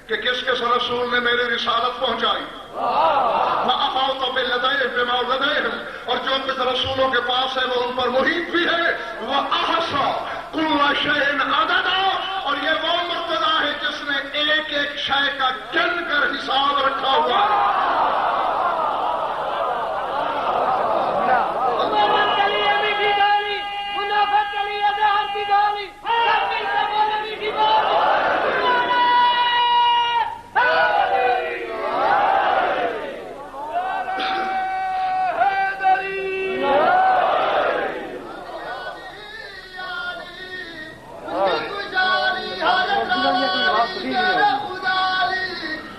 کہ کس کس رسول نے میری رسالت پہنچائی. وَأَحَاطَ بِمَا لَدَيْهِمْ، اور جو کچھ رسولوں کے پاس ہے وہ ان پر محیط بھی ہے. وَأَحْصَىٰ كُلَّ شَيْءٍ عَدَدًا، اور یہ وہ مرتضی ہے جس نے ایک ایک شے کا گن کر حساب رکھا ہوا ہے.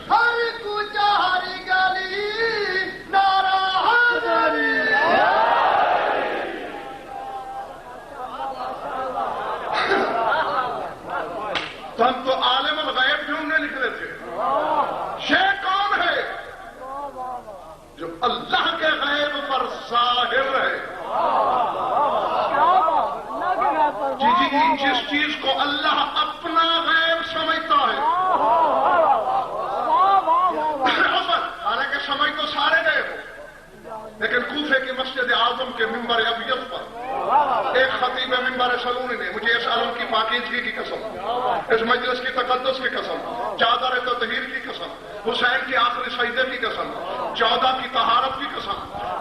ہر کچھ ہر گلی تو ہم تو عالم الغیب ڈھونڈنے نکلے تھے. یہ کون ہے جو اللہ کے غیب پر ظاہر ہے؟ جی جس چیز کو اللہ اپنا غیب سمجھتا ہے. حالانکہ سمجھ تو سارے گئے ہو، لیکن کوفے کی مسجد اعظم کے ممبر ابیض پر ایک خطیب ممبر سلونی نے مجھے اس عالم کی پاکیزگی کی قسم، اس مجلس کی تقدس کی قسم، چادر تطہیر کی قسم، حسین کی آخری سجدے کی قسم، 14 کی طہارت کی قسم،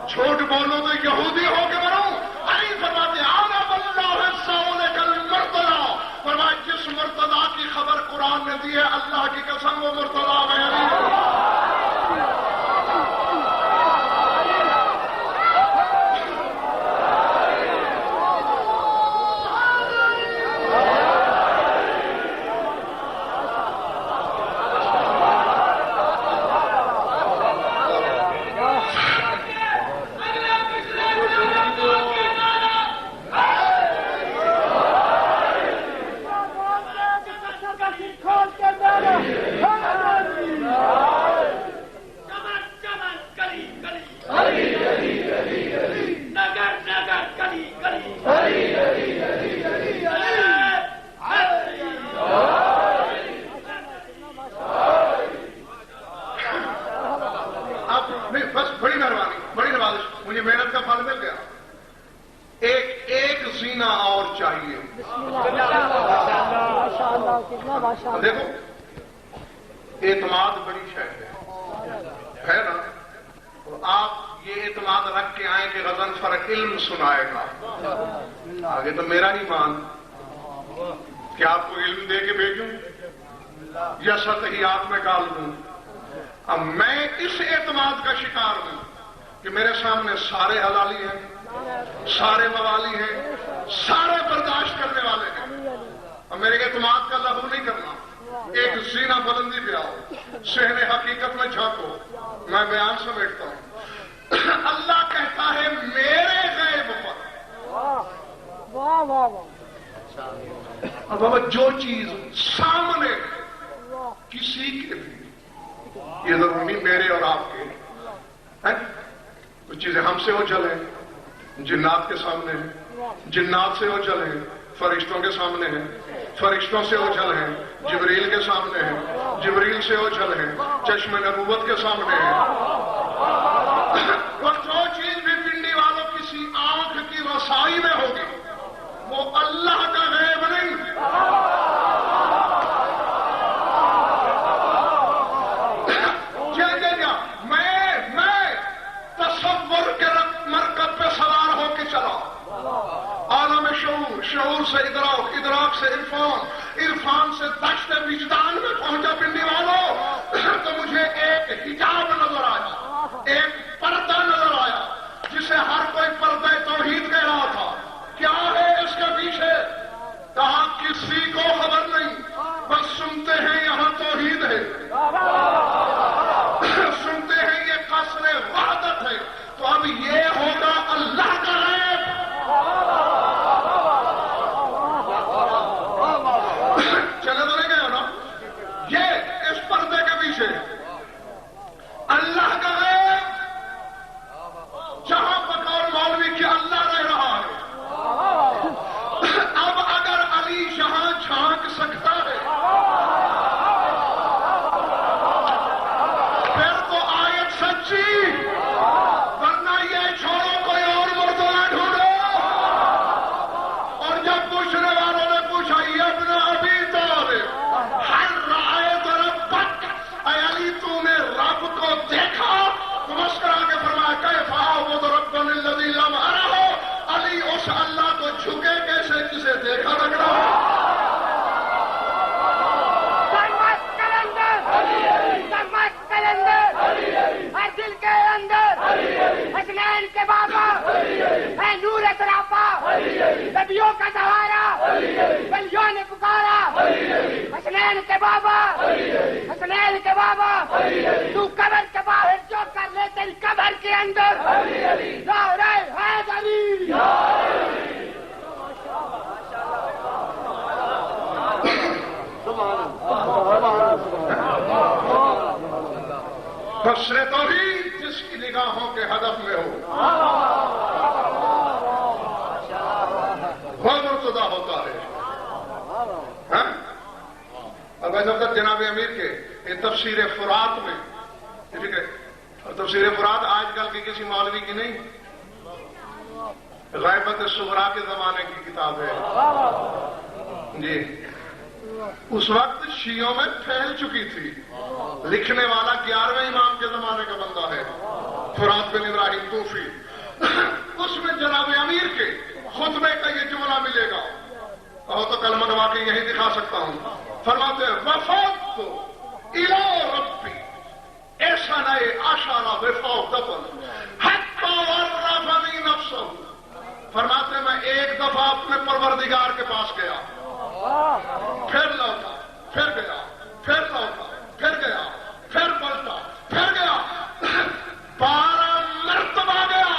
جھوٹ بولو تو یہودی ہو کے مرو. علی فرماتے آنا بلّہ سونے کل مرتضی، فرمایا جس مرتضی کی خبر قرآن نے دی ہے اللہ کی قسم وہ مرتضی ہے. دیکھو اعتماد بڑی شے ہے نا. تو آپ یہ اعتماد رکھ کے آئیں کہ غضنفر علم سنائے گا. آگے تو میرا نہیں مان کہ آپ کو علم دے کے بھیجوں یا سطحیات میں ڈال دوں. اب میں اس اعتماد کا شکار ہوں کہ میرے سامنے سارے حلالی ہیں، سارے موالی ہیں، سارے برداشت کرنے والے ہیں. اور میرے اعتماد کا لہو نہیں کرنا. ایک زینہ بلندی پہ آؤ، صحن حقیقت میں جھانکو. میں بیان سمیٹتا ہوں. اللہ کہتا ہے میرے غیب پر. اب بابا جو چیز سامنے کسی کے بھی، یہ ضرور نہیں میرے اور آپ کے، کچھ چیزیں ہم سے اوجھل ہیں، جنات کے سامنے ہیں، جنات سے اوجھل ہیں، فرشتوں کے سامنے ہیں، فرشتوں سے اوجھل ہیں، جبریل کے سامنے ہیں، جبریل سے اوجھل ہیں، چشم نبوت کے سامنے ہیں. اور جو چیز بھی پنڈی والوں کسی آنکھ کی رسائی میں ہوگی وہ اللہ کا غیب نہیں. میں تصور کے مرکب پہ سوار ہو کے چلا. عالم شعور، شعور سے ادراک، ادراک سے عرفان، عرفان سے دشت وجدان میں پہنچا پنڈی والوں تو مجھے ایک حجاب نظر آیا، ایک پردہ نظر آیا جسے ہر کوئی پردہ توحید کہہ رہا تھا. کیا ہے اس کے پیچھے؟ کہا کسی کو خبر نہیں، بس سنتے ہیں یہاں توحید ہے، سنتے ہیں یہ قصر وحدت ہے. تو اب یہ ہوگا اللہ کا غیب. چلے تو نہیں گئے ہو نا. یہ اس پردے کے پیچھے اللہ کا غیب جہاں بقول مولوی کے اللہ رہ رہا ہے. اب اگر علی جہاں جھانک سکتا ہے پھر تو آیت سچی، ورنہ یہ چھوڑو کوئی اور مرتبہ ڈھونڈو. اور جب پوچھنے والوں نے پوچھا ابن ابی طالب ہر رأیت ربک، اے علی تو نے رب کو دیکھا؟ تو مسکرا کے فرمایا کیف اعبد ربا الذی لم ارہ. علی اس اللہ کو جھکے کیسے جسے دیکھا لگ رہا. دل کے اندر حسنین کے بابا ہے نور سراپا، نبیوں کا سہارا، ولیوں نے پکارا حسنین کے بابا، حسنین کے بابا. تو قبر کے باہر جو کر لے تیری قبر کے اندر نعرہ حیدری. سبحان نصرت وہی جس کی نگاہوں کے ہدف میں ہو، وہ مرتضی ہوتا ہے۔ ہاں؟ اور بھائی صاحب جناب امیر کے یہ تفسیر فرات میں، ٹھیک ہے، اور تفسیر فرات آج کل کی کسی مولوی کی نہیں، غیبت الصغریٰ کے زمانے کی کتاب ہے جی، اس وقت شیعوں میں پھیل چکی تھی، لکھنے والا 11ویں امام کے زمانے کا بندہ ہے، فرات بن ابراہیم طوفی۔ اس میں جناب امیر کے خطبے کا یہ جملہ ملے گا، اور تو کلمہ گوا کے یہی دکھا سکتا ہوں، فرماتے ہیں وفات الی ربی ایسا نئے آشارہ وفاق دفن حتی ورفنی نفسہ، فرماتے ہیں میں ایک دفعہ اپنے پروردگار کے پاس گیا، پھر لوٹا، پھر گیا، پھر لوٹا، پھر گیا، پھر پلٹا، پھر گیا، 12 مرتبہ گیا،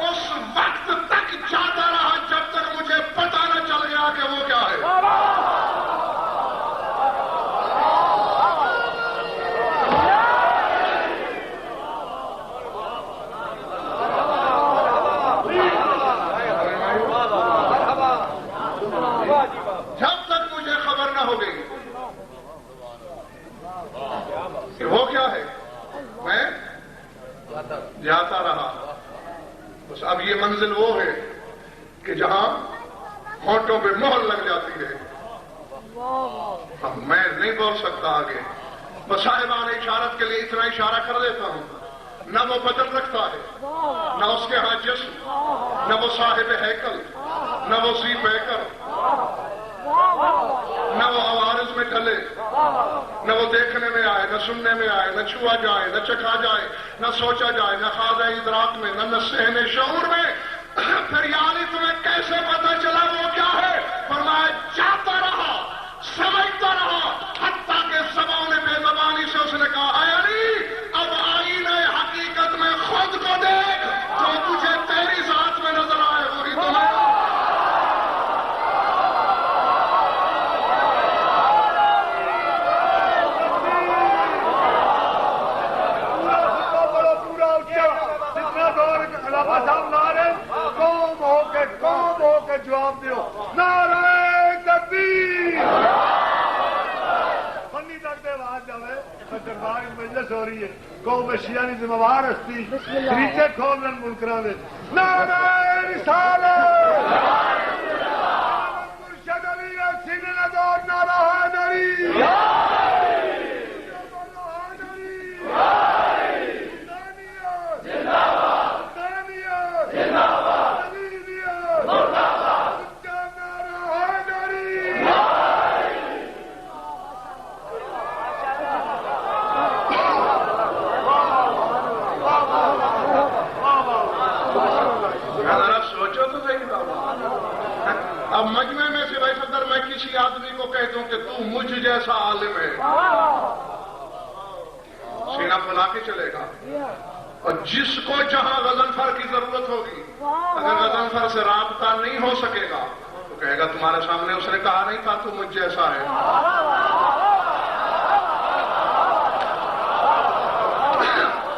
اس وقت تک جاتا رہا جب تک مجھے پتا نہ چل گیا کہ وہ کیا ہے۔ جب تک مجھے خبر نہ ہو گئی کہ وہ کیا ہے، میں جاتا رہا۔ بس اب یہ منزل وہ ہے کہ جہاں ہونٹوں پہ مہر لگ جاتی ہے، اب میں نہیں بول سکتا آگے، بس صاحبان اشارت کے لیے اتنا اشارہ کر دیتا ہوں، نہ وہ بدن رکھتا ہے، نہ اس کے ہاں جسم، نہ وہ صاحب ہیکل، نہ وہ ذی پیکر، نہ وہ عوارض میں ڈھلے، نہ وہ دیکھنے میں آئے، نہ سننے میں آئے، نہ چھوا جائے، نہ چکھا جائے، نہ سوچا جائے، نہ خاضہ ادراک میں، نہ ذہن شعور میں۔ پھر یعنی تمہیں کیسے پتا چلا وہ کیا ہے؟ فرمایا جاتا رہا، سمجھتا رہا، حتیٰ کہ زبان بے زبانی سے اس نے کہا اے علی اب آئینہ حقیقت میں خود کو دیکھ، جو تجھے تیری ذات میں نظر آئے وہی تو ہے۔ قوم ہو کے جواب دیو نعرہ تکبیر، فنی تک دے آواز جاوے، دربار مجلس ہو رہی ہے، قوم شیعہ نہیں ذمہ وار ہستی طریقے کھولن منکراں دے، نعرہ رسالت، مرشد علی سینے نہ دو، نعرہ حیدری، اب مجمع میں سے بھائی صدر میں کسی آدمی کو کہہ دوں کہ تو مجھ جیسا عالم ہے، سینہ پھلا کے چلے گا، اور جس کو جہاں غضنفر کی ضرورت ہوگی اگر غضنفر سے رابطہ نہیں ہو سکے گا تو کہے گا تمہارے سامنے اس نے کہا نہیں تھا تو مجھ جیسا ہے۔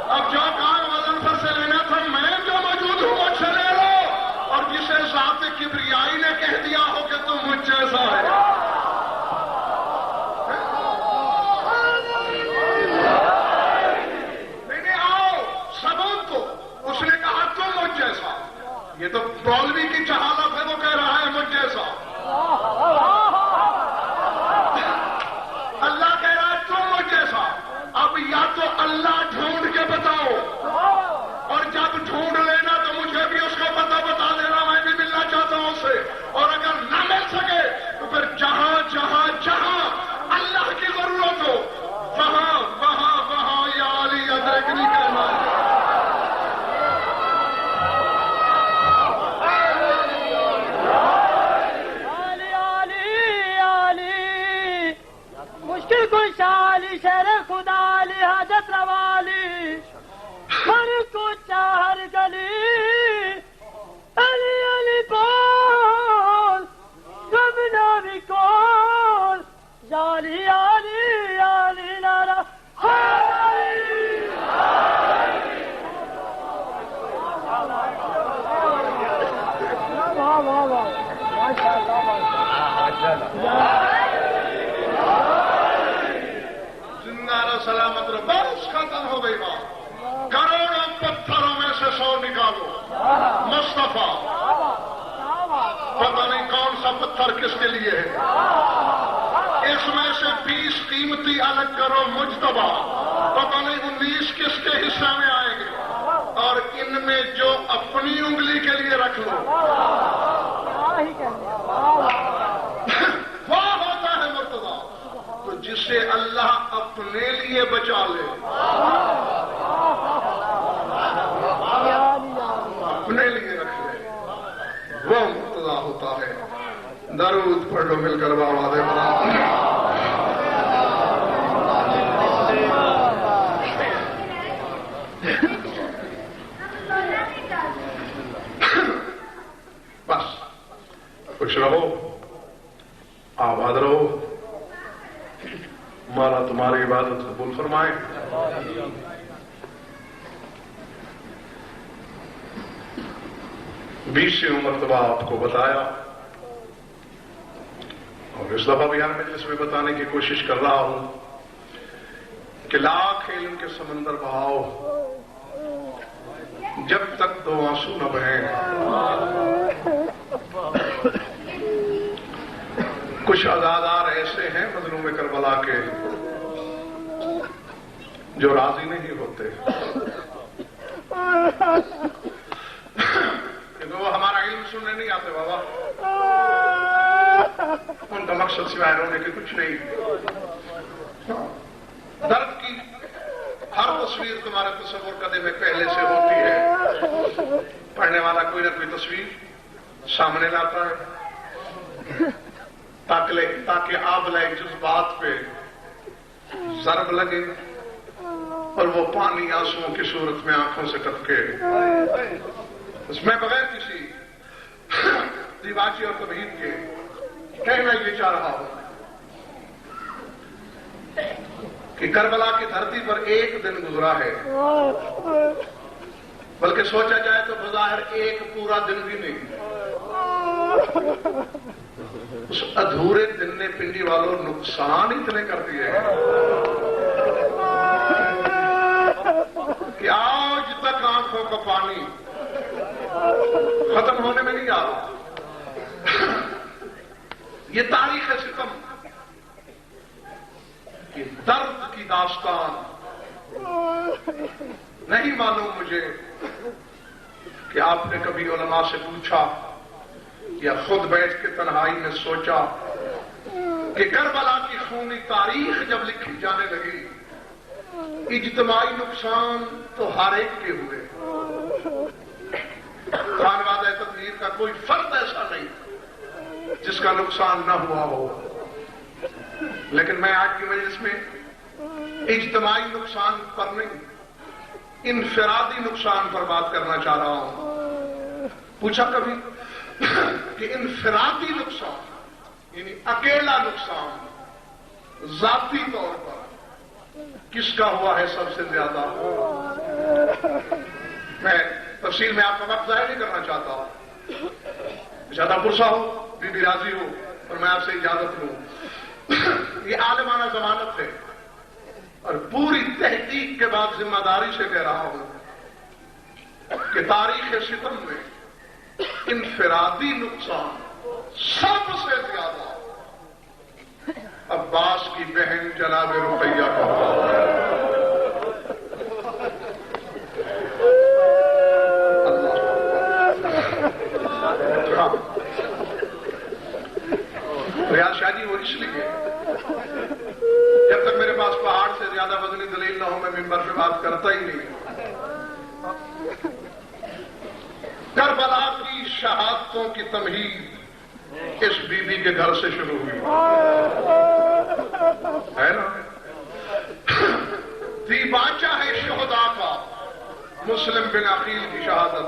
اب جو کام غضنفر سے لینا تھا میں جو موجود ہوں وہ سے لے لو، اور جسے ذات کبریائی نے کہہ دیا ہو کہ تم مجھ جیسا ہے، نہیں آؤ ثبوت کو، اس نے کہا تم مجھ جیسا، یہ تو مولوی کی جہالت ہے، وہ کہہ رہا ہے مجھ جیسا، اللہ کہہ رہا ہے تم مجھ جیسا۔ اب یا تو اللہ ڈھونڈ کے بتاؤ، اور جب ڈھونڈ لینا تو مجھے بھی اس کو پتہ بتا دینا، میں بھی ملنا چاہتا ہوں اسے، اور اگر نہ مل سکے تو پھر جہاں جہاں جہاں اللہ کی ضرورت ہو وہاں وہاں وہاں یا علی ادرکنی کہنا ہے۔ مشکل کش علی شہر خدا علی حاجت روالی ہر کچھ ہر گلی علی علی بول غم نہ بھی کول علی علی علی نارا زندہ رہو، سلامت رہو، بس ختم ہو گئی بات. کروڑوں پتھروں میں سے 100 نکالو. مصطفیٰ پتہ نہیں کون سا پتھر کس کے لیے ہے. اس میں سے 20 قیمتی الگ کرو مجتبی. پتہ نہیں 19 کس کے حصہ میں آئیں گے. اور ان میں جو اپنی انگلی کے لیے رکھ لو. وہ ہوتا ہے مرتضیٰ تو جسے اللہ اپنے لیے بچا لے، اپنے لیے رکھ لے، وہ مرتضیٰ ہوتا ہے. درود پڑھ لو مل کر بابا دے بنا. بس خوش رہو، آباد رہو، مولا تمہاری عبادت قبول فرمائے. بیس مرتبہ آپ کو بتایا اور اس دفعہ بھی ہر مجلس میں بتانے کی کوشش کر رہا ہوں کہ لاکھ علم کے سمندر بہاؤ، جب تک 2 آنسو نہ بہیں. کچھ عزادار ایسے ہیں مظلوم کربلا کے جو راضی نہیں ہوتے، کیونکہ وہ ہمارا علم سننے نہیں آتے. بابا ان کا مقصد سوائے رونے کے کچھ نہیں. درد کی ہر تصویر تمہارے تصور قدے میں پہلے سے ہوتی ہے. پڑھنے والا کوئی نہ کوئی تصویر سامنے لاتا ہے تاکہ آبلہ جذبات پہ ضرب لگے اور وہ پانی آنسوؤں کی صورت میں آنکھوں سے ٹپکے. اس میں بغیر کسی دیواچی اور تمہید کے کہنا یہ چاہ رہا ہوں کہ کربلا کی دھرتی پر ایک دن گزرا ہے، بلکہ سوچا جائے تو بظاہر ایک پورا دن بھی نہیں. اس ادھورے دن نے پنڈی والوں نقصان اتنے کر دیے کہ آج تک آنکھوں کا پانی ختم ہونے میں نہیں آ رہا. یہ تاریخ ستم، یہ درد کی داستان نہیں معلوم مجھے کہ آپ نے کبھی علماء سے پوچھا یا خود بیٹھ کے تنہائی میں سوچا کہ کربلا کی خونی تاریخ جب لکھی جانے لگی، اجتماعی نقصان تو ہر ایک کے ہوئے. خانوادہ تطہیر کا کوئی فرد ایسا نہیں جس کا نقصان نہ ہوا ہو. لیکن میں آج کی مجلس میں اجتماعی نقصان پر نہیں، انفرادی نقصان پر بات کرنا چاہ رہا ہوں. پوچھا کبھی کہ انفرادی نقصان یعنی اکیلا نقصان ذاتی طور پر کس کا ہوا ہے سب سے زیادہ؟ میں تفصیل میں آپ کا وقت ضائع نہیں کرنا چاہتا ہوں. زیادہ پرسا ہو، بی بی راضی ہو اور میں آپ سے اجازت لوں. یہ عالمانہ ضمانت ہے اور پوری تحقیق کے بعد ذمہ داری سے کہہ رہا ہوں کہ تاریخ ستم میں انفرادی نقصان سب سے زیادہ عباس کی بہن جناب رقیہ کا ریاض شاہ جی وہ اس لیے جب تک میرے پاس پہاڑ سے زیادہ وزنی دلیل نہ ہو میں ممبر پہ بات کرتا ہی نہیں. کربلا کی شہادتوں کی تمہید اس بی بی کے گھر سے شروع ہوئی ہے نا. دیباچہ ہے شہداء کا مسلم بن عقیل کی شہادت.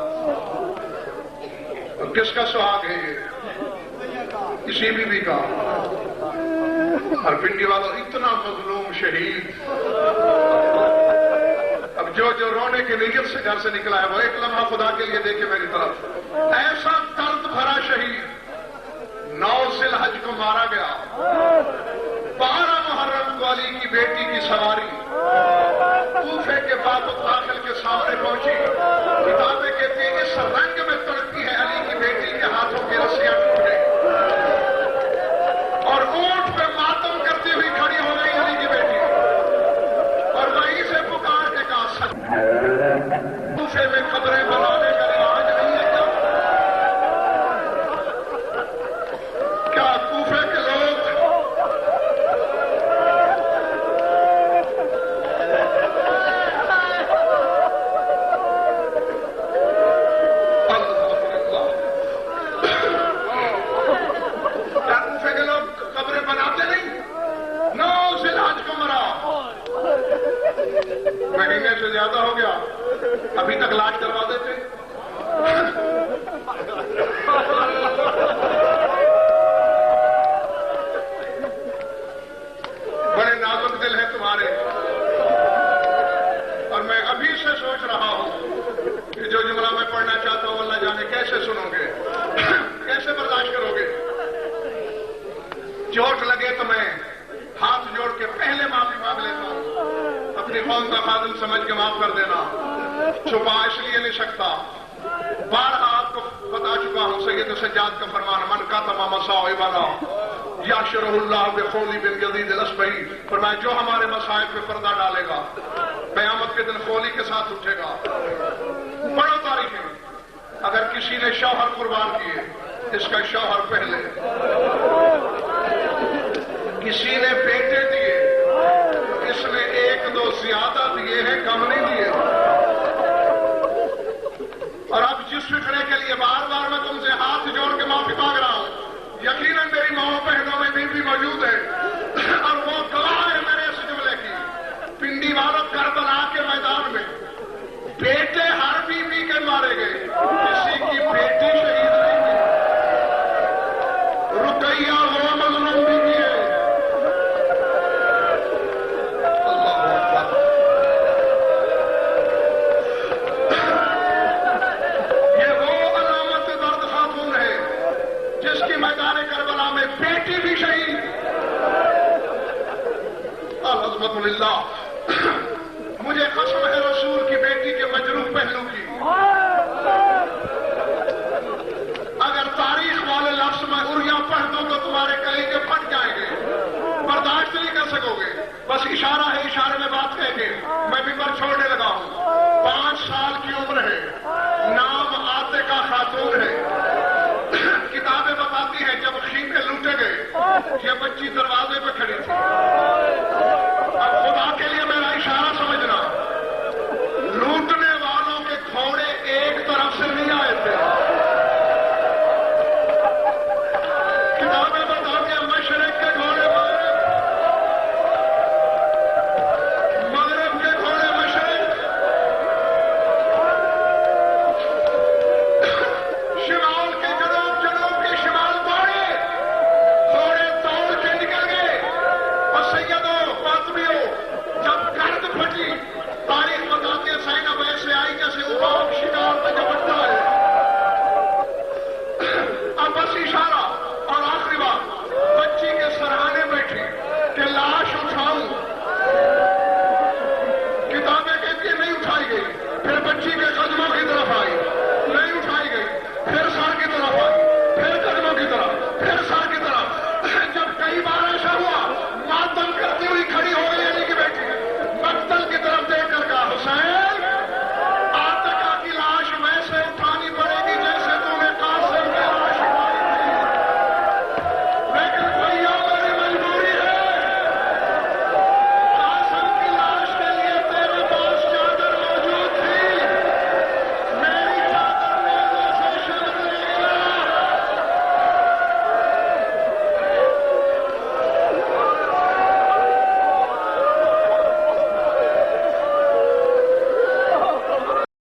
اور کس کا سہاگ ہے یہ؟ اسی بی بی کا. اور پنڈی والوں اتنا مظلوم شہید. اب جو رونے کی نیت سے گھر سے نکلا ہے وہ ایک لمحہ خدا کے لیے دیکھے میری طرف. ایسا درد بھرا شہید 9 ذوالحج کو مارا گیا، 12 محرم کو علی کی بیٹی کی سواری کوفے کے باب داخل کے سامنے پہنچی، کتابیں کہتی ہیں اس رنگ میں تڑپی ہے علی کی بیٹی کے ہاتھوں کی رسیاں ٹوٹ گئی اور اونٹ پہ ماتم کرتی ہوئی کھڑی ہو گئی علی کی بیٹی، اور وہیں سے پکار کے کہا سچ کوفے میں قبریں بنانے کا رواج نہیں ہے کیا کوفے کے لوگ مہینے سے زیادہ ہو گیا ابھی تک لاش کروا دیتے؟ بڑے نازک دل ہیں تمہارے، اور میں ابھی سے سوچ رہا ہوں کہ جو جملہ میں پڑھنا چاہتا ہوں اللہ جانے کیسے سنو گے، کیسے برداشت کرو گے۔ چوٹ لگے تو میں ہاتھ جوڑ کے پہلے معافی مانگ لیتا ہوں، اپنی قوم کا خادم سمجھ کے معاف کر دینا، چھپا اس لیے نہیں سکتا۔ بارہا آپ کو بتا چکا ہوں سید سجاد کا فرمان، من کا تمام مسائب والا یا شرح اللہ بخولی بن جدید الاسبہی، فرمایا جو ہمارے مسائب پہ پردہ ڈالے گا قیامت کے دن خولی کے ساتھ اٹھے گا۔ بڑا تاریخ ہے، اگر کسی نے شوہر قربان کیے اس کا شوہر پہلے، کسی نے بیٹے دیے اس نے 1-2 زیادہ دیے ہیں، کم نہیں دیے۔ اور اب جس فکرے کے لیے بار بار میں تم سے ہاتھ جوڑ کے معافی مانگ رہا ہوں، یقیناً میری ماؤں بہنوں میں بیوی موجود ہے اور وہ گواہ ہے میرے اس جملے کی۔ پنڈی والوں کربلا کے میدان میں بیٹے ہر بیوی کے مارے گئے، کسی کی بیٹی شہید نہیں ہوئی۔ رقیہ وہ مظلوم بھی کیے۔ میدان کربلا میں بیٹی بھی شہید، العظمت للہ۔ مجھے قسم ہے رسول کی بیٹی کے مجروح پہلو کی، اگر تاریخ والے لفظ میں اریاں پڑھ دوں تو تمہارے کلیجے پھٹ جائیں گے، برداشت نہیں کر سکو گے۔ بس اشارہ ہے، اشارے میں بات کہہ کے میں ممبر چھوڑنے لگا ہوں۔ 5 سال کی عمر ہے، نام عاتقہ خاتون ہے۔ کتابیں بتاتی ہیں جب خیمے لوٹے گئے یہ بچی دروازے پہ کھڑی تھی،